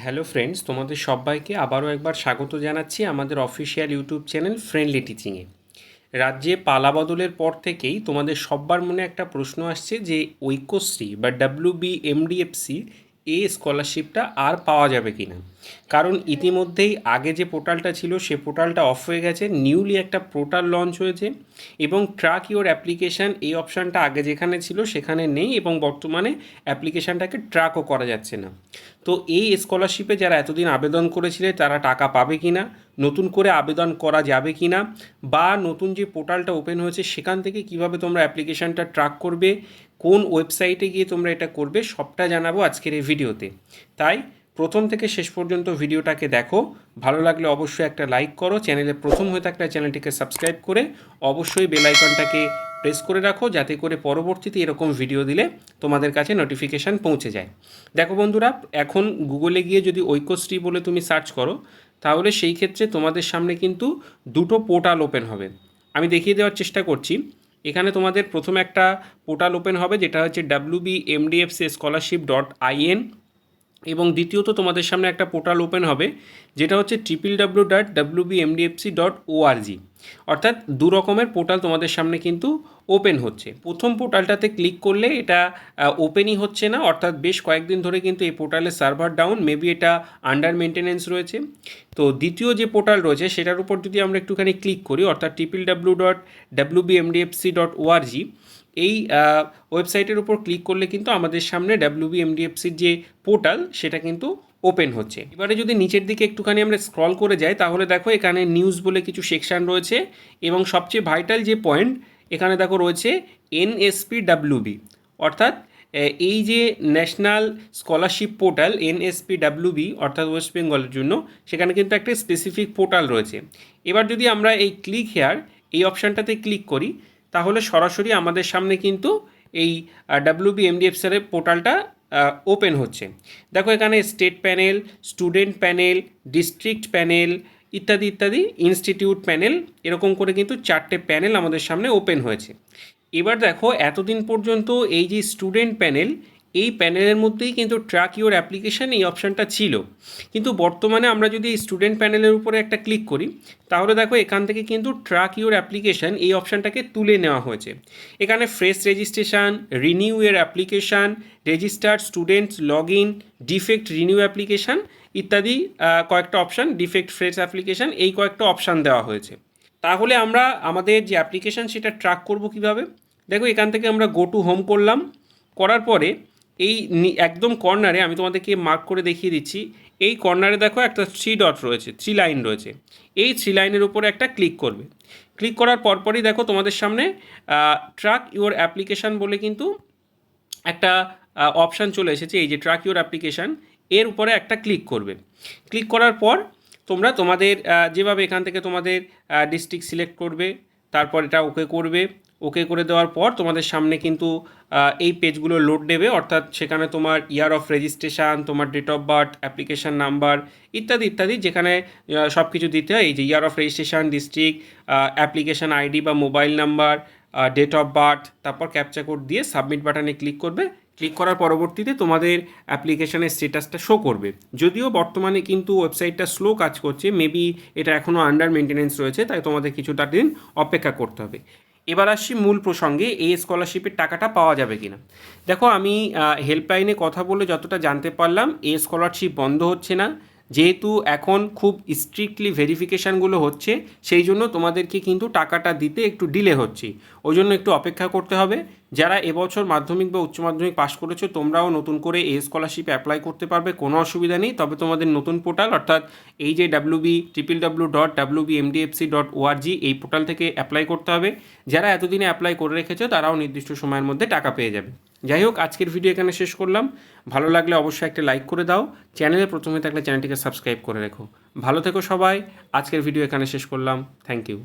Hello friends, তোমাদের সবাইকে আবারও একবার স্বাগত জানাচ্ছি আমাদের অফিসিয়াল ইউটিউব চ্যানেল ফ্রেন্ডলি টিচিংয়ে। রাজ্যে পালাবদলের পর থেকেই তোমাদের সব্বার মনে একটা প্রশ্ন আসছে যে ঐক্যশ্রী বা WBMDFC এই স্কলারশিপটা আর পাওয়া যাবে কি না। কারণ ইতিমধ্যেই আগে যে পোর্টালটা ছিল সে পোর্টালটা অফ হয়ে গেছে, নিউলি একটা পোর্টাল লঞ্চ হয়েছে এবং ট্র্যাক ইওর অ্যাপ্লিকেশান এই অপশানটা আগে যেখানে ছিল সেখানে নেই এবং বর্তমানে অ্যাপ্লিকেশানটাকে ট্র্যাকও করা যাচ্ছে না। তো এই স্কলারশিপে যারা এতদিন আবেদন করেছিলে তারা টাকা পাবে কি না, নতুন করে আবেদন করা যাবে কি না, বা নতুন যে পোর্টালটা ওপেন হয়েছে সেখান থেকে কিভাবে তোমরা অ্যাপ্লিকেশানটা ট্র্যাক করবে, কোন ওয়েবসাইটে গিয়ে তোমরা এটা করবে, সবটা জানাবো আজকের এই ভিডিওতে। তাই প্রথম থেকে শেষ পর্যন্ত ভিডিওটাকে দেখো, ভালো লাগলে অবশ্যই একটা লাইক করো, চ্যানেলে প্রথম হয়ে থাকলে চ্যানেলটিকে সাবস্ক্রাইব করে অবশ্যই বেল আইকনটাকে প্রেস করে রাখো, যাতে করে পরবর্তীতে এরকম ভিডিও দিলে তোমাদের কাছে নোটিফিকেশান পৌঁছে যায়। দেখো বন্ধুরা, এখন গুগলে গিয়ে যদি ঐক্যশ্রী বলে তুমি সার্চ করো তাহলে সেই ক্ষেত্রে তোমাদের সামনে কিন্তু দুটো পোর্টাল ওপেন হবে। আমি দেখিয়ে দেওয়ার চেষ্টা করছি। এখানে তোমাদের প্রথমে একটা পোর্টাল ওপেন হবে যেটা হচ্ছে WBMDFCscholarship.in, এবং দ্বিতীয়ত তোমাদের সামনে একটা পোর্টাল ওপেন হবে যেটা হচ্ছে www.wbmdfc.org। অর্থাৎ দু রকমের পোর্টাল তোমাদের সামনে কিন্তু ওপেন হচ্ছে। প্রথম পোর্টালটাতে ক্লিক করলে এটা ওপেনই হচ্ছে না, অর্থাৎ বেশ কয়েকদিন ধরে কিন্তু এই পোর্টালের সার্ভার ডাউন, মেবি এটা আন্ডার মেনটেনেন্স রয়েছে। তো দ্বিতীয় যে পোর্টাল রয়েছে সেটার উপর যদি আমরা একটুখানি ক্লিক করি, অর্থাৎ www.wbmdfc.org, এই ওয়েবসাইটের উপর ক্লিক করলে কিন্তু আমাদের সামনে WBMDFCর যে পোর্টাল সেটা কিন্তু ওপেন হচ্ছে। এবারে যদি নিচের দিকে একটুখানি আমরা স্ক্রল করে যাই তাহলে দেখো এখানে নিউজ বলে কিছু সেকশান রয়েছে এবং সবচেয়ে ভাইটাল যে পয়েন্ট এখানে দেখো রয়েছে NSPWB, অর্থাৎ এই যে ন্যাশনাল স্কলারশিপ পোর্টাল NSPWB অর্থাৎ ওয়েস্ট বেঙ্গলের জন্য, সেখানে কিন্তু একটা স্পেসিফিক পোর্টাল রয়েছে। এবার যদি আমরা এই ক্লিক হেয়ার এই অপশানটাতে ক্লিক করি তাহলে সরাসরি আমাদের সামনে কিন্তু এই WBMDFCর পোর্টালটা ওপেন হচ্ছে। দেখো এখানে state panel, student panel, district panel ইত্যাদি ইত্যাদি, ইনস্টিটিউট প্যানেল, এরকম করে কিন্তু 4টে প্যানেল আমাদের সামনে ওপেন হয়েছে। এবার দেখো এতদিন পর্যন্ত এই যে স্টুডেন্ট প্যানেল, এই প্যানেলের মধ্যেই কিন্তু ট্র্যাক ইওর অ্যাপ্লিকেশান এই অপশানটা ছিল, কিন্তু বর্তমানে আমরা যদি এই স্টুডেন্ট প্যানেলের উপরে একটা ক্লিক করি তাহলে দেখো এখান থেকে কিন্তু ট্র্যাক ইওর অ্যাপ্লিকেশান এই অপশানটাকে তুলে নেওয়া হয়েছে। এখানে ফ্রেশ রেজিস্ট্রেশন, রিনিউ এর application, registered students log in, defect renew application ইত্যাদি কয়েকটা অপশান, ডিফেক্ট ফ্রেশ অ্যাপ্লিকেশান, এই কয়েকটা অপশান দেওয়া হয়েছে। তাহলে আমরা আমাদের যে অ্যাপ্লিকেশান সেটা ট্র্যাক করব কীভাবে? দেখো এখান থেকে আমরা গো টু হোম করলাম, করার পরে এই একদম কর্নারে আমি তোমাদেরকে মার্ক করে দেখিয়ে দিচ্ছি, এই কর্নারে দেখো একটা 3 ডট রয়েছে, 3 লাইন রয়েছে, এই 3 লাইনের উপরে একটা ক্লিক করবে। ক্লিক করার পরপরই দেখো তোমাদের সামনে ট্র্যাক ইওর অ্যাপ্লিকেশান বলে কিন্তু একটা অপশান চলে এসেছে। এই যে ট্র্যাক ইওর অ্যাপ্লিকেশান, এর উপরে একটা ক্লিক করবে। ক্লিক করার পর তোমরা তোমাদের যেভাবে এখান থেকে তোমাদের ডিস্ট্রিক্ট সিলেক্ট করবে, তারপর এটা ওকে করবে। ওকে করে দেওয়ার পর তোমাদের সামনে কিন্তু এই পেজগুলো লোড নেবে, অর্থাৎ সেখানে তোমার ইয়ার অফ রেজিস্ট্রেশন, তোমার date of birth, application number ইত্যাদি ইত্যাদি, যেখানে সব কিছু দিতে হয়। এই যে year of registration, district, application ID বা mobile number, date of birth, তারপর ক্যাপচা কোড দিয়ে সাবমিট বাটনে ক্লিক করবে। ক্লিক করার পরবর্তীতে তোমাদের অ্যাপ্লিকেশানের স্ট্যাটাসটা শো করবে। যদিও বর্তমানে কিন্তু ওয়েবসাইটটা স্লো কাজ করছে, মেবি এটা এখনও আন্ডার মেনটেনেন্স রয়েছে, তাই তোমাদের কিছুটা দিন অপেক্ষা করতে হবে। এবার আসছি মূল প্রসঙ্গে, এই স্কলারশিপের টাকাটা পাওয়া যাবে কিনা। দেখো আমি হেল্পলাইনে কথা বলে যতটা জানতে পারলাম, এই স্কলারশিপ বন্ধ হচ্ছে না, যেহেতু এখন খুব স্ট্রিক্টলি ভেরিফিকেশানগুলো হচ্ছে, সেই জন্য তোমাদেরকে কিন্তু টাকাটা দিতে একটু ডিলে হচ্ছে, ওই জন্য একটু অপেক্ষা করতে হবে। যারা এবছর মাধ্যমিক বা উচ্চ মাধ্যমিক পাস করেছো তোমরাও নতুন করে এই স্কলারশিপে অ্যাপ্লাই করতে পারবে, কোনো অসুবিধা নেই। তবে তোমাদের নতুন পোর্টাল অর্থাৎ এই যে www.wbmdfc.org এই পোর্টাল থেকে অ্যাপ্লাই করতে হবে। যারা এতদিনে অ্যাপ্লাই করে রেখেছো তারাও নির্দিষ্ট সময়ের মধ্যে টাকা পেয়ে যাবে। যাই হোক, আজকের ভিডিও এখানে শেষ করলাম। ভালো লাগলে অবশ্যই একটা লাইক করে দাও, চ্যানেলে প্রথমে থাকলে চ্যানেলটিকে সাবস্ক্রাইব করে রেখো। ভালো থেকো সবাই, আজকের ভিডিও এখানে শেষ করলাম। Thank you.